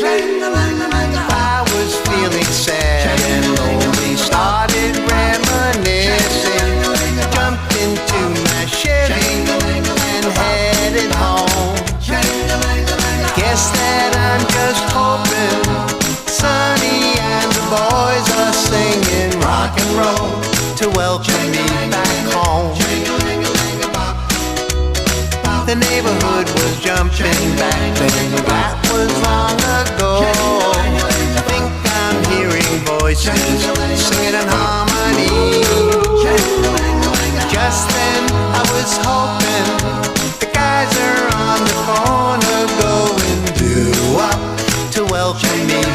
I was feeling sad and lonely, started reminiscing, jumped into my Chevy and headed home. Guess that I'm just hoping Sonny and the boys are singing rock and roll to welcome me back home. The neighborhood was jumping back then, that was long ago. I think I'm hearing voices singing in harmony. Just then I was hoping the guys are on the corner going doo-wop to welcome me